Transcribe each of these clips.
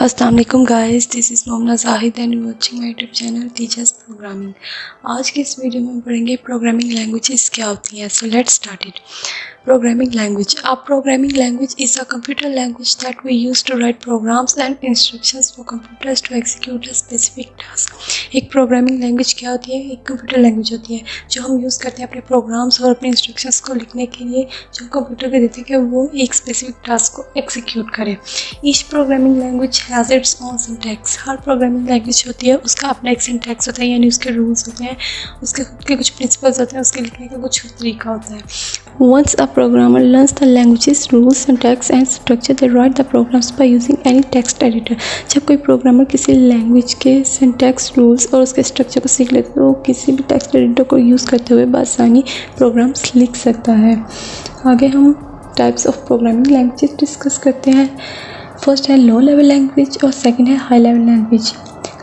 अस्सलाम वालेकुम guys, this is मोमना Zahid and watching my YouTube channel teachers programming. आज के इस वीडियो में पढ़ेंगे प्रोग्रामिंग लैंग्वेजेस क्या होती हैं। So let's start it. Programming language. A programming language is a computer language that we use to write programs and instructions for computers to execute a specific task। एक programming language क्या होती है? एक computer language होती है जो हम use करते हैं अपने प्रोग्राम्स और अपने इंस्ट्रक्शंस को लिखने के लिए, जो कंप्यूटर को देते हैं कि वो एक स्पेसिफिक टास्क को एग्जीक्यूट करे। Each programming language has its own syntax. Her programming language होती है उसका अपना एक सिंटैक्स होता है, यानी उसके रूल्स होते हैं, उसके खुद के कुछ प्रिंसिपल्स होते हैं, उसके लिखने का कुछ तरीका होता है। Once a programmer learns the language's rules, syntax and structure, they write the programs by using any text editor। जब कोई प्रोग्रामर किसी लैंग्वेज के सिंटैक्स, रूल्स और उसके स्ट्रक्चर को सीख लेता है तो वो किसी भी टेक्स्ट एडिटर को यूज़ करते हुए बआसानी प्रोग्राम्स लिख सकता है। आगे हम types of programming languages discuss करते हैं। फर्स्ट है लो लेवल लैंग्वेज और सेकंड है high level language.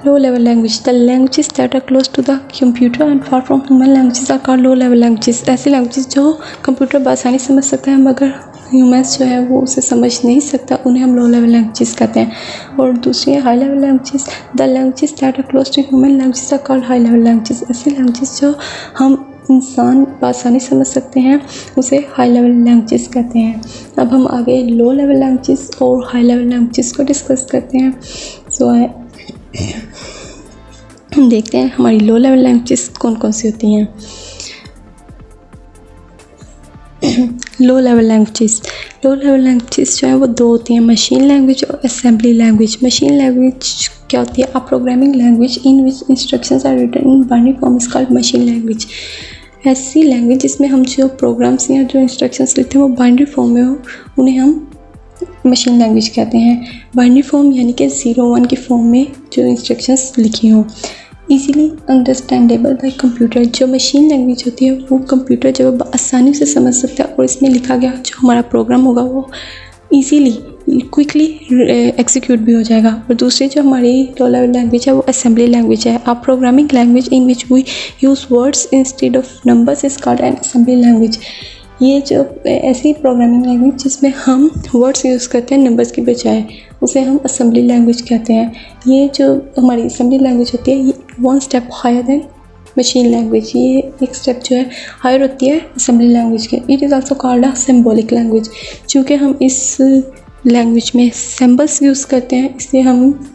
Low level language, the languages that are close to the computer and far from human languages are called low level languages। ऐसी languages जो computer बआसानी समझ सकता है मगर humans जो है वो उसे समझ नहीं सकता, उन्हें हम लो लेवल लैंग्वेजेस कहते हैं। और दूसरी है high level languages, the languages that are close to human languages are called high level languages. ऐसी लैंग्वेजेस जो हम इंसान बआसानी समझ सकते हैं उसे हाई लेवल लैंग्वेजेस कहते हैं। अब हम आगे लो लेवल लैंग्वेजेस और हाई लेवल लैंग्वेजेस को डिस्कस करते हैं। देखते हैं हमारी लो लेवल लैंग्वेजेस कौन कौन सी होती हैं। लो लेवल लैंग्वेजेस जो है वो दो होती हैं, मशीन लैंग्वेज और असेंबली लैंग्वेज। मशीन लैंग्वेज क्या होती है? A programming language in which instructions are written in binary form is called machine language. ऐसी लैंग्वेज जिसमें हम जो प्रोग्राम्स या जो इंस्ट्रक्शंस लिखते हैं वो बाइनरी फॉर्म में हो, उन्हें हम मशीन लैंग्वेज कहते हैं। बाइनरी फॉर्म यानी कि 0-1 की फॉर्म में जो इंस्ट्रक्शंस लिखी हों। Easily understandable bye computer. जो मशीन लैंग्वेज होती है वो कंप्यूटर जो आसानी से समझ सकता है और इसमें लिखा गया जो हमारा प्रोग्राम होगा वो ईजीली क्विकली एग्जीक्यूट भी हो जाएगा। और दूसरी जो हमारी लो लेवल लैंग्वेज है वो असेंबली लैंग्वेज है। A programming language in which we use words instead of numbers is called an assembly language. ये जो ऐसी प्रोग्रामिंग लैंग्वेज जिसमें हम वर्ड्स यूज़ करते हैं नंबर्स की बजाय, उसे हम असेंबली लैंग्वेज कहते हैं। ये जो हमारी असेंबली लैंग्वेज होती है ये 1 step higher than machine language, ये एक स्टेप जो है हायर होती है असेंबली लैंग्वेज के। It is also called a symbolic language. चूँकि हम इस लैंग्वेज में सिंबल्स यूज़ करते हैं इसलिए हम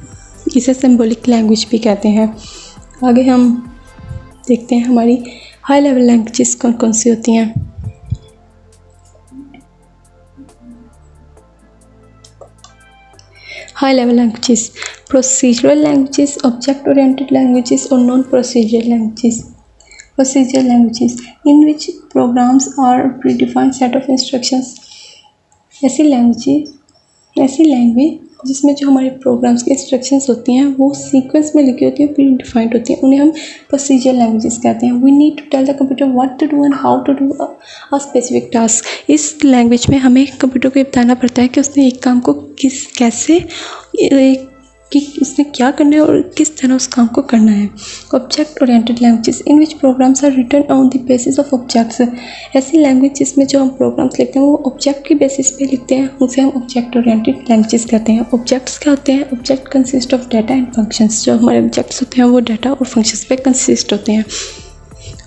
इसे सिंबॉलिक लैंग्वेज भी कहते हैं। आगे हम देखते हैं हमारी हाई लेवल लैंग्वेजेस कौन कौन सी होती हैं। High level languages, procedural languages, object oriented languages और non procedural languages. Procedural languages in which programs are predefined set of instructions. ऐसी लैंग्वेज जिसमें जो हमारे प्रोग्राम्स की इंस्ट्रक्शंस होती हैं वो सीक्वेंस में लिखी होती है, प्री डिफाइंड होती हैं, उन्हें हम प्रोसीजरल लैंग्वेजेस कहते हैं। We need to tell the computer what to do and how to do a specific task. इस लैंग्वेज में हमें कंप्यूटर को ये बताना पड़ता है कि उसने एक काम को कि उसने क्या करना है और किस तरह उस काम को करना है। Object oriented languages in which programs are written on the basis of objects. ऐसी लैंग्वेज जिसमें जो हम प्रोग्राम्स लिखते हैं वो ऑब्जेक्ट की बेसिस पे लिखते हैं, उसे हम ऑब्जेक्ट ओरिएंटेड लैंग्वेजेस कहते हैं। ऑब्जेक्ट्स क्या होते हैं? Object consist of data and functions. जो हमारे ऑब्जेक्ट्स होते हैं वो डाटा और फंक्शंस पे कंसिस्ट होते हैं।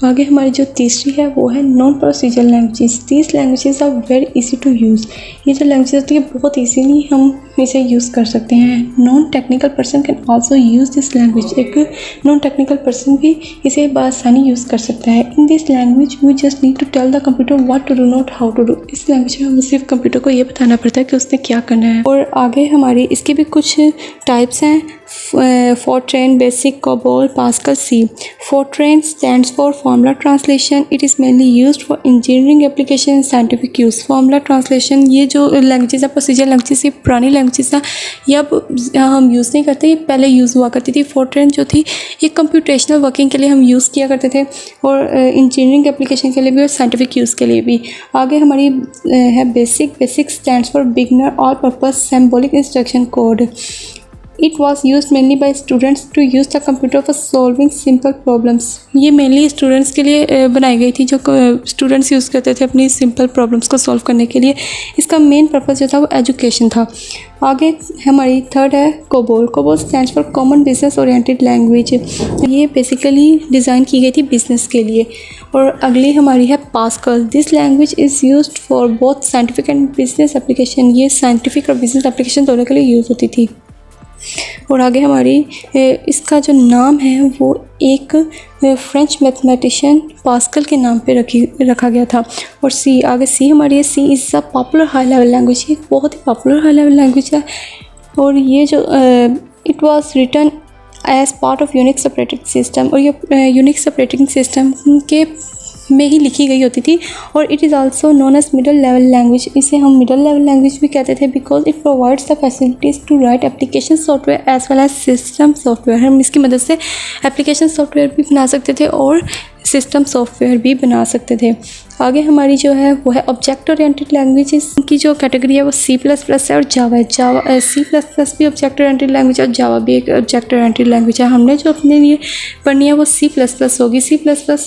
आगे हमारी जो तीसरी है वो है non procedural languages. These languages are very easy to use. ये जो लैंग्वेज होती है बहुत ईजीली हम इसे यूज़ कर सकते हैं। Non technical person can also use this language. एक नॉन टेक्निकल पर्सन भी इसे बआसानी यूज़ कर सकता है। In this language we just need to tell the computer what to do not how to do. इस लैंग्वेज में हमें सिर्फ कंप्यूटर को ये बताना पड़ता है कि उसने क्या करना है। और आगे हमारी इसके भी कुछ टाइप्स हैं। Fortran, Basic, COBOL, Pascal, C। Fortran stands for Formula Translation. It is mainly used for engineering application and scientific use। Formula Translation ये जो लैंग्वेजेस है प्रोसीजर लैंग्वेजेस, ये पुरानी लैंग्वेजेस है, ये अब हम यूज़ नहीं करते, ये पहले यूज़ हुआ करती थी। Fortran जो थी ये कंप्यूटेशनल वर्किंग के लिए हम यूज़ किया करते थे और इंजीनियरिंग एप्लीकेशन के लिए भी और साइंटिफिक यूज़ के लिए भी। आगे हमारी है basic. Basic stands for beginner all purpose symbolic instruction code. It was used mainly by students to use the computer for solving simple problems. ये mainly students के लिए बनाई गई थी, जो students यूज़ करते थे अपनी simple problems को solve करने के लिए. इसका main purpose जो था वो education था. आगे हमारी थर्ड है COBOL. COBOL stands for common business oriented language. ये बेसिकली डिज़ाइन की गई थी बिजनेस के लिए. और अगली हमारी है pascal. This language is used for both scientific and business application. ये साइंटिफिक और बिजनेस एप्लीकेशन दोनों के लिए यूज़ होती थी. और आगे हमारी इसका जो नाम है वो एक फ्रेंच मैथमेटिशियन पास्कल के नाम पे रखा गया था. और सी आगे सी हमारी है. C is a popular high level language. ये बहुत ही पॉपुलर हाई लेवल लैंग्वेज है. और ये जो it was written as part of Unix operating system. और ये यूनिक्स ऑपरेटिंग सिस्टम के में ही लिखी गई होती थी. और it is also known as middle level language. इसे हम मिडल लेवल लैंग्वेज भी कहते थे because it provides the facilities to write application software as well as system software. हम इसकी मदद से एप्लीकेशन सॉफ्टवेयर भी बना सकते थे और सिस्टम सॉफ्टवेयर भी बना सकते थे. आगे हमारी जो है वो है ऑब्जेक्ट ओरिएंटेड लैंग्वेजेस की जो कैटेगरी है वो C++ है और जावा है. C++ भी ऑब्जेक्ट ओरिएंटेड लैंग्वेज है और जावा भी एक ऑब्जेक्ट ओरिएंटेड लैंग्वेज है. हमने जो अपने लिए पढ़नी है वो C++ होगी. C++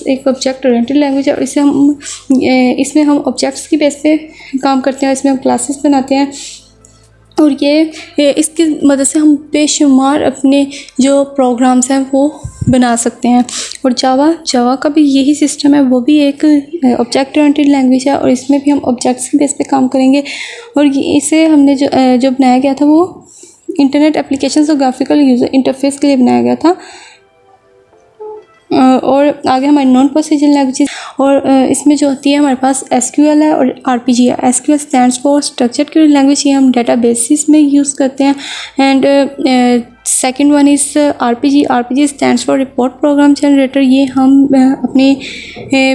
एक ऑब्जेक्ट ओरिएंटेड लैंग्वेज है और इसमें हम ऑब्जेक्ट्स की बेस पे काम करते हैं. इसमें हम क्लासेस बनाते हैं और ये इसकी मदद से हम बेशुमार अपने जो प्रोग्राम्स हैं वो बना सकते हैं. और जावा का भी यही सिस्टम है. वो भी एक ऑब्जेक्ट ओरिएंटेड लैंग्वेज है और इसमें भी हम ऑब्जेक्ट्स की बेस पे काम करेंगे. और इसे हमने जो बनाया गया था वो इंटरनेट एप्लीकेशंस और ग्राफिकल यूज़र इंटरफेस के लिए बनाया गया था. और आगे हमारी नॉन प्रोसीजरल लैंग्वेजेस. और इसमें जो होती है हमारे पास SQL है और RPG है. SQL stands for structured query language. ये हम डेटाबेसिस में यूज़ करते हैं. And second one is RPG stands for report program generator. ये हम अपने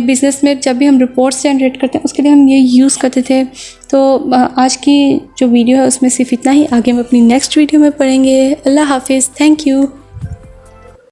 बिजनेस में जब भी हम रिपोर्ट्स जनरेट करते हैं उसके लिए हम ये यूज़ करते थे. तो आज की जो वीडियो है उसमें सिर्फ इतना ही. आगे हम अपनी नेक्स्ट वीडियो में पढ़ेंगे. अल्लाह हाफिज़. Thank you.